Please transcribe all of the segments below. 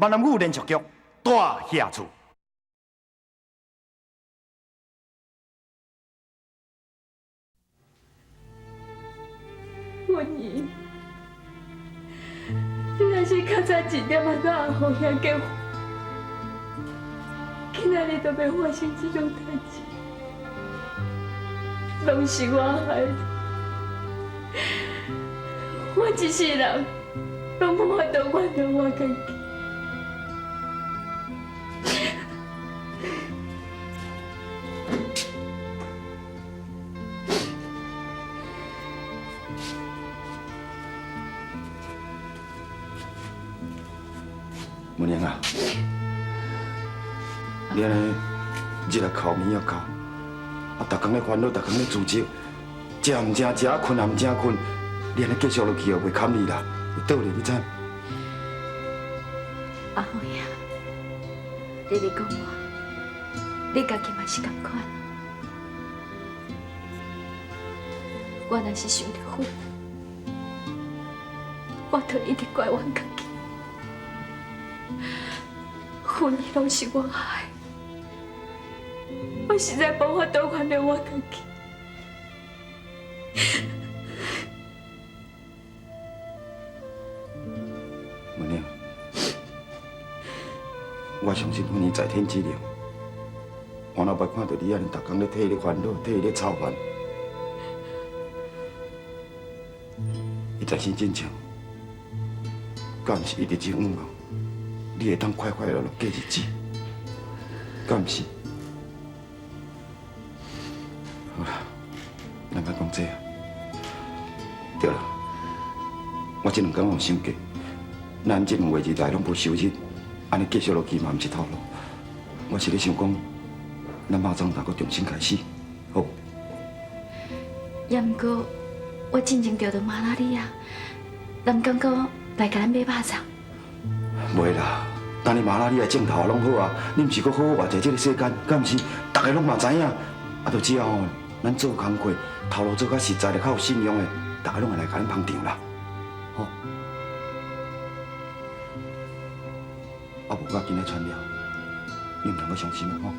闽南语连续剧大下厝。文怡，你若是较早一点仔甲阿红兄结婚，今仔日都袂发生这种代志，拢是我害的。我一世人拢无法度原谅我家己。文玲啊，你安尼日来哭眠也哭，逐工咧烦恼，逐工咧自责，食唔正食，困也唔正困，你安尼继续落去哦，袂堪你啦，会倒咧，你知？阿红兄，你讲我，你家己嘛是同款。我若是想得远，我就一直怪我家己。婚姻拢是我害，我实在无法度原谅我家己。文玲，我相信阮在天之灵，我若捌看到你安尼逐工咧替你烦恼，替你咧操烦，伊在心真情，敢毋是一直真愿望？你会当快快乐乐过日子，敢毋是？好啦，咱莫讲这啊。对了，我这两天有想过，咱这2个月来拢无收入，安尼继续落去嘛，毋是头路。我是咧想讲，咱马上能够重新开始，好？也毋过，我真正钓到马拉里亚，人讲讲来甲咱买肉粽。袂啦，等你马拉你的镜头拢好啊，你毋是搁好好活在这个世间，敢毋是？大家拢嘛知影，啊，就只要咱做工课，头路做较实在的、较有信用的，大家拢会来甲咱捧场啦，好。啊，无我今日传了，你毋通要伤心啊，吼。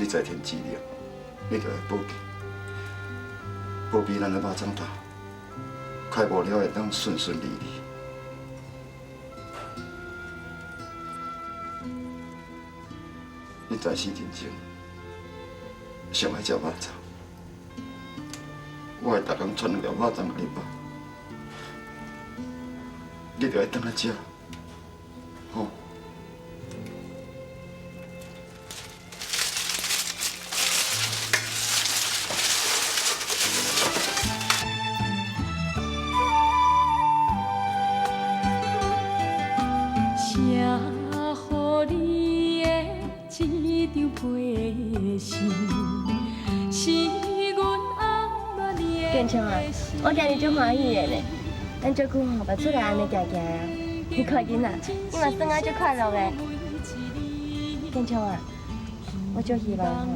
你在天之灵，你就会保庇，保庇咱的肉粽头，开无了会当顺顺利利。你在生真正上爱食肉粽，我会逐工传2条肉粽给你包，你就会当来食，好。建昌啊，我今日真欢喜的呢，咱足久吼，捌出来安尼行行啊。你看囡仔，你嘛算啊足快乐的。建昌啊，我足希望吼，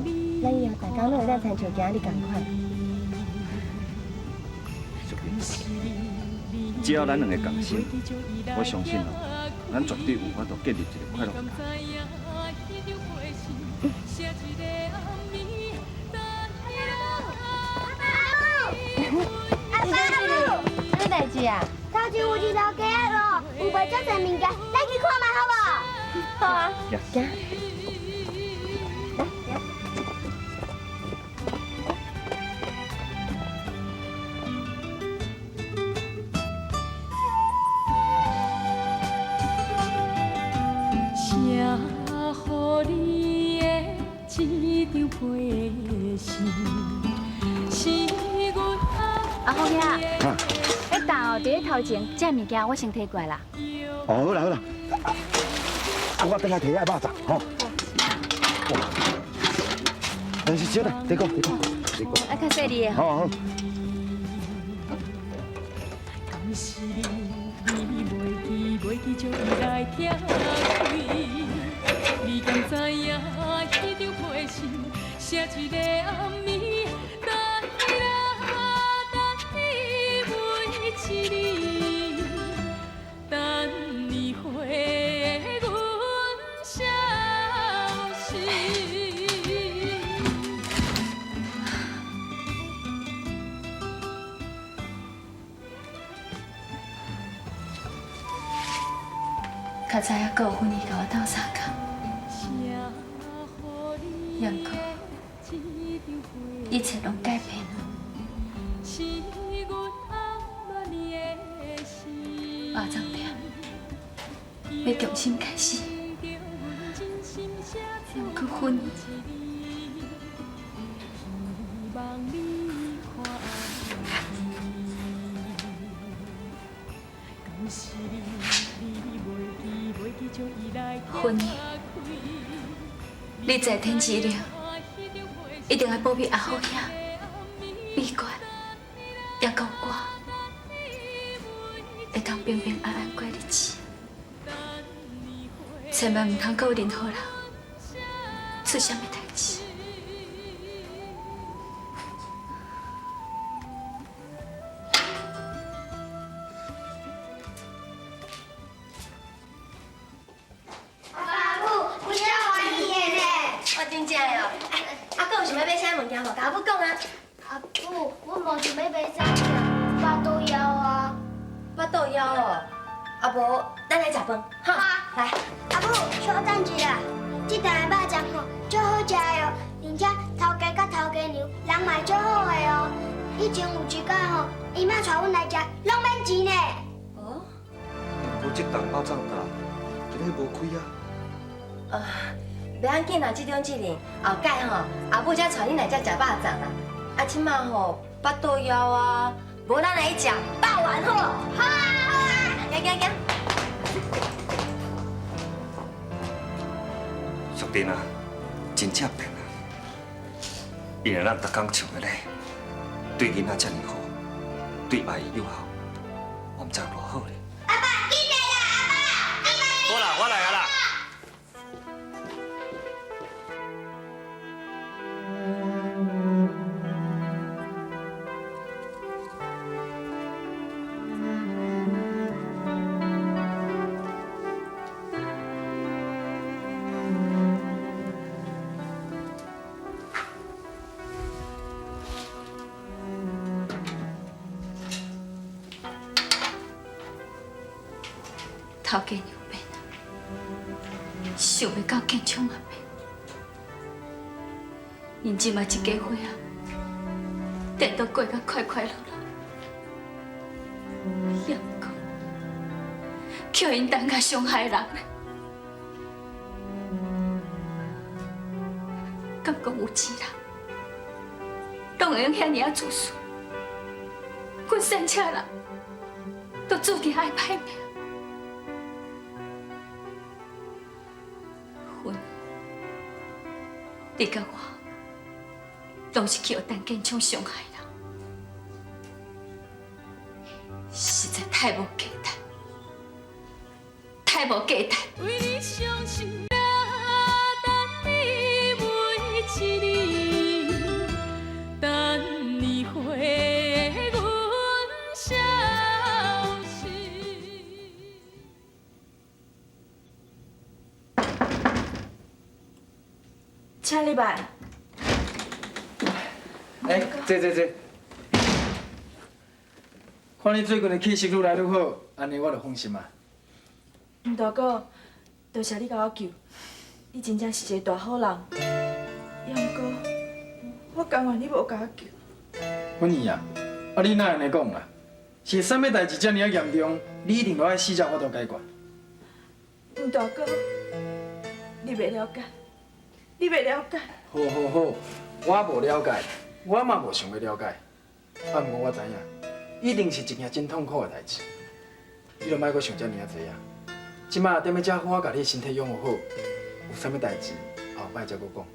咱以后大家拢会当亲像今日同款。只要咱2个共心，我相信哦，咱绝对有法度建立一个快乐的家。咩代志啊？头前有一条街咯，有卖足侪物件，咱去看卖好无？好啊，行。阿红兄，迄道伫咧头前，这物件我先摕过来啦。哦，好啦好啦，啊，我等下摕遐肉粽，吼。哇，但是少啦，再讲。啊，较细粒的。好好。是你，你袂记就伊来拆开。你敢知影，迄张批信写一个暗暝，等你来，等你每一日，等你回阮消息。较早还还有婚礼甲我斗相共，杨哥，一切拢改变了。巴掌店要重新开始，杨哥婚礼。婚礼，你在天之灵，一定要保庇阿好兄、美冠，也够我，会当平平安安过日子。千万唔通有任何人出什么代志。真正的哦，阿哥有想要买啥物件无？甲阿母讲啊。阿母，我无想要买啥物，巴肚枵啊。巴肚枵哦，啊无，咱来食饭，哈。来。阿母，稍等一下，这台肉粽吼，足好食的哦，而且头家甲头家娘人嘛足好的哦。以前有一摆吼，姨妈带阮来食，拢免钱呢。哦。无这顿肉粽啦，今日无开啊。袂要紧啦，这种责任后摆吼，阿母才带恁来遮食肉粽啦。啊，即马吼巴肚枵啊，无咱来食肉丸好。好啊！行行行。淑珍啊，真正变啊！原来咱逐工像个咧，对囡仔遮尔好，对阿姨友好，我毋知有偌好咧。阿爸，进来啦！阿爸，好啦，我来啊啦。头家娘变啊，想要到建昌嘛变，因即嘛一家伙啊，等到过甲快快乐乐。杨哥，叫因当甲伤害人咧，敢讲有钱人，拢会用遐尔啊自私，阮生车人都注定爱歹命。你甲我，拢是去互陈建昌伤害人，实在太无价值，太无价值。为你伤心等你每一日，等你回阮消息。请你来。坐。看你最近的气色愈来愈好，安尼我就放心啊。大哥，多谢你甲我救，你真正是一个大好人。杨哥，我甘愿你无甲我救。阮姨啊，你哪安尼讲啦？是啥物代志遮尔啊严重，你一定要爱死才我都解决。大哥，你袂了解，你袂了解。好，我无了解，我嘛无想要了解。啊，毋过我知影，一定是一件真痛苦的代志。你著莫阁想遮尔啊济啊！即马踮咧遮好，我甲你的身体养护好，有啥物代志后摆才阁讲。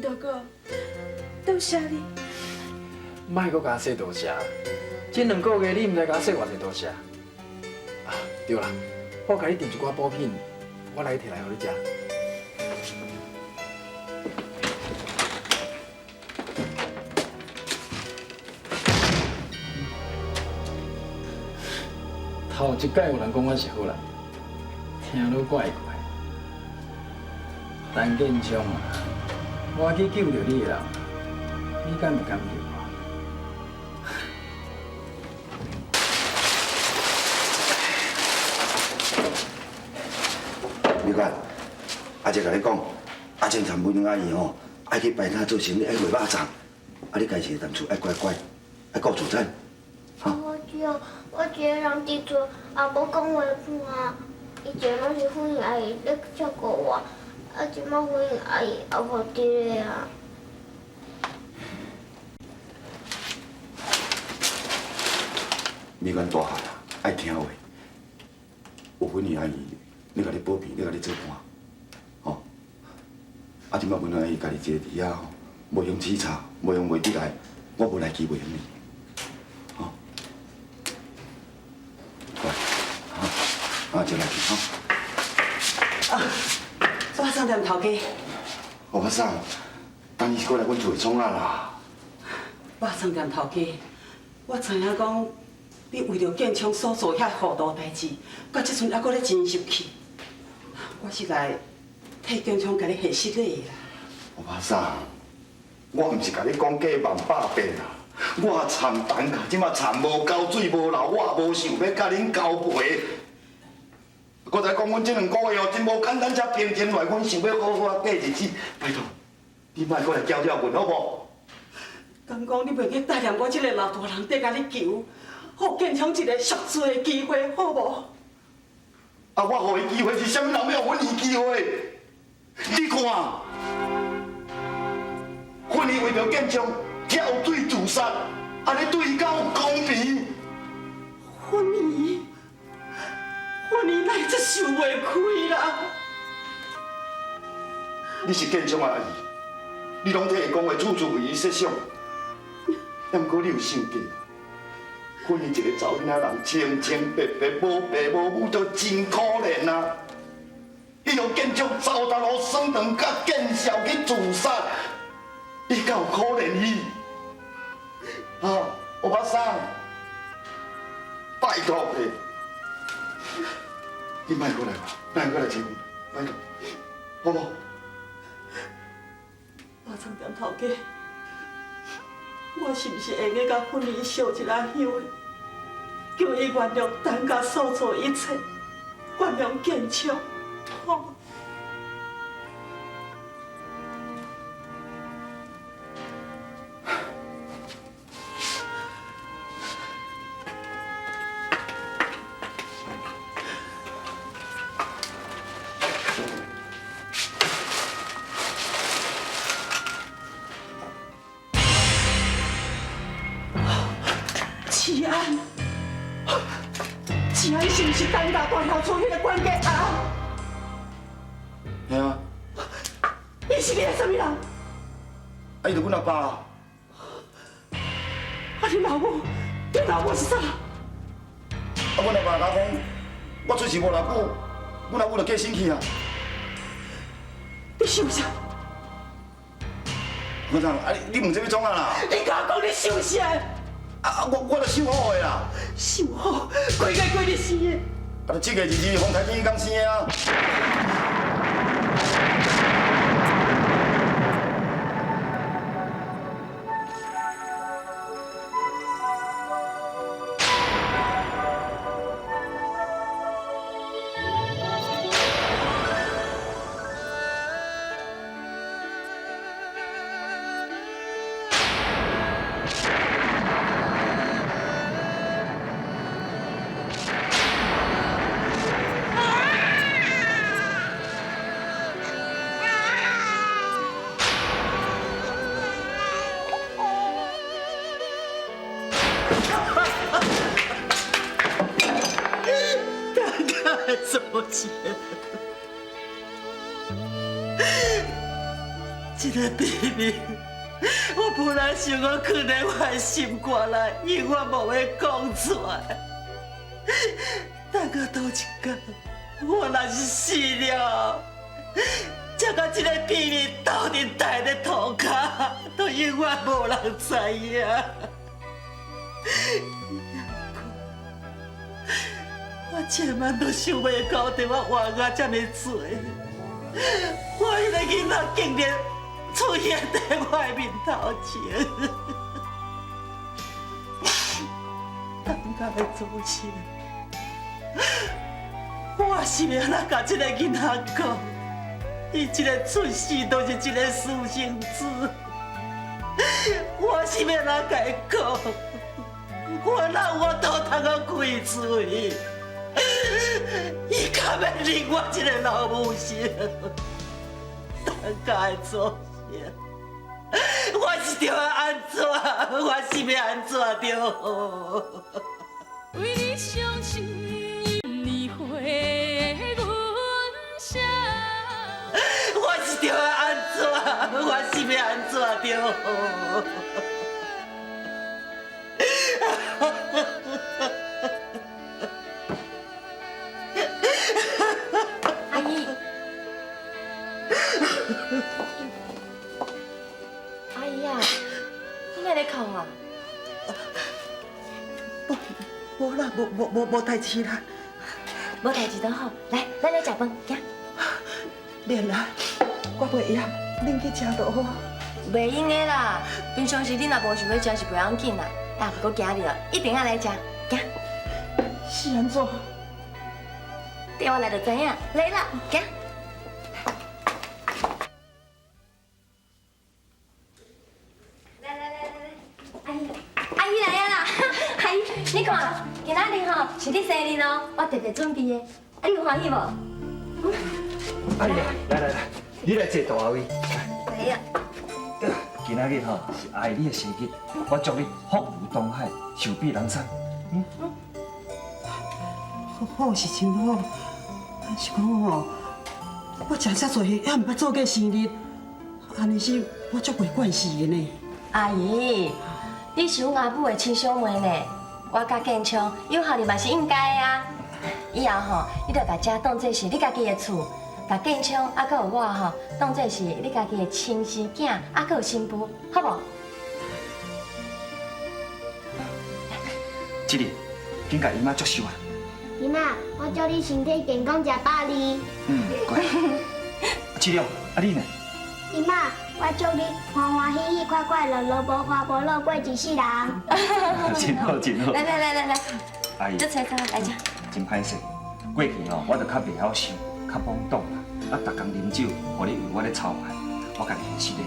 大哥，多谢你。莫阁甲我说多谢，这2个月你毋知甲我说偌济多谢。啊，对啦，我甲你订一寡补品，我来摕来互你食。头一摆有人讲我是好人，听落怪怪。陈建昌啊，我去救着你的人，你敢唔甘救我？你看，阿姐甲你讲，阿正参文阿姨吼，爱去摆摊做生意，爱卖肉粽，啊，你家己当初爱乖乖，爱顾厝产，哈。我一个人伫厝，也无讲话母啊。以前拢是妇女阿姨咧照顾我，啊，即摆妇女阿姨也无伫咧啊。你敢大汉啊，爱听话。有妇女阿姨，你甲你保庇，你甲你做伴，吼。啊，即摆妇女阿姨家己一个伫遐吼，无用煮茶，无用卖得来，我无来欺负你。 啊，就来去哈。我送点头家。我不送，当然是过来阮厝里创啊啦。我送点头家，我知影讲你为着建昌所做遐糊涂代志，到即阵还搁咧真生气。我是来替建昌甲你下失礼啦。我不送，我毋是甲你讲假万百遍啦。我田等下，即马田无够，水无流，我也无想要甲恁交陪。 搁再讲，阮这2个月哦，真无简单，才平静落来。阮想要好好过日子，拜托，你莫搁来搅扰阮，好无？敢讲你袂去答应我这个老大人在甲你求，互建昌一个赎罪的机会，好无？啊，我互伊机会是啥物人要阮伊机会？你看，阮伊为着建昌跳水自杀，安尼对伊敢有公平？婚姻。 我你来这受袂开啦！你是建昌阿姨，你拢替伊讲话，处处为伊设想。但不过你有想过，阮伊一个查某囡仔人，清清白白，无爸无母，都真可怜啊！伊用建昌走大路算长，甲建校去自杀，伊敢有可怜伊？啊，我把桑，拜托你。 你莫过来吧，莫过来找阮，拜托，好无？大仓店头家，我是不是会用甲婚礼烧一下香的，叫伊原谅当家所做一切，原谅建昌，好？治安，治安是不是当家大头厝迄个管家啊？嘿啊！伊是你的什么人？啊，伊就阮阿爸。啊，你老母，你老母是啥？啊，阮阿爸甲讲，我出事无偌久，阮阿母就过身去啊。你想啥？我讲，啊，你问这要创啊啦？你甲我讲你想啥？ 啊！我就想好的啦，想好，几个几日生的？啊，就7个日子，风台天刚生的啊。怎么钱？这个秘密我本来想要藏在我的心肝内，永远无要讲出来。但到头一天，我若是死了，才甲这个秘密斗阵待在涂骹，都永远无人知影。我千万都想袂到，对我活啊这么多，我迄个囡仔竟然出现在我的面头前。当家的祖先，我是要安怎甲这个囡仔讲？伊这个出世都是一个私生子，我是要安怎甲伊讲？我哪有都通个开嘴？伊敢要认我这个老母亲？当家的祖先，我是着安怎？我是要安怎着好？为你伤心一回阮声，我是着安怎？我是要安怎着好？阿姨，阿姨啊，你哪在哭啊？无啦，无代志啦。无代志都好，来，咱来食饭，行。免啦，我袂厌，恁去食就好。袂用的啦，平常时你若无想要食是袂要紧啦。啊，不过今日一定要来食，行。是安怎？电话来就知影，来啦，行。来，阿姨来啊啦！阿姨，你看，今仔日吼是你生日哦，我特别准备的，啊，你有欢喜无？阿姨，来，你来坐大位。来啊！今仔日吼是阿姨你的生日，我祝你福如东海，寿比南山。好是真好，但是讲吼，我食遮济还毋捌做过生日，安尼是我足袂惯势的呢。阿姨，你是阮阿母的亲兄妹呢，我甲建昌友好你嘛是应该的啊。以后吼，你着甲遮当作是你家己的厝，甲建昌啊，搁有我吼，当作是你家己的亲生囝，啊，搁有新妇，好无？这里，紧甲姨妈祝寿啊！姨妈，我祝你身体健康，食饱哩。乖。七六，啊你呢？姨妈，我祝你欢欢喜喜、快快乐乐、无花无落过一世人。真好，真好。来，阿姨，这菜菜来吃。真歹势，过去吼，我就较袂晓想，较懵懂啦。啊，逐工啉酒，互你为我咧操烦，我家己会失礼。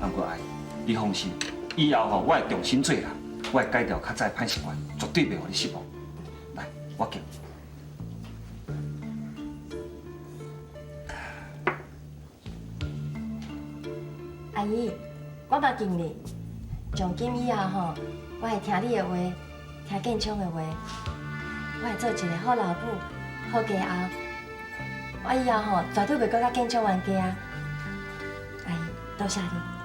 不过阿姨，你放心，以后吼，我会重新做人，我会改掉较早歹习惯，绝对袂互你失望。来，我叫。阿姨，我嘛敬你。从今以后吼，我会听你的话，听建昌的话，我会做一个好老母、好家后。我以后吼，绝对袂搁甲建昌冤家啊！阿姨，多谢你。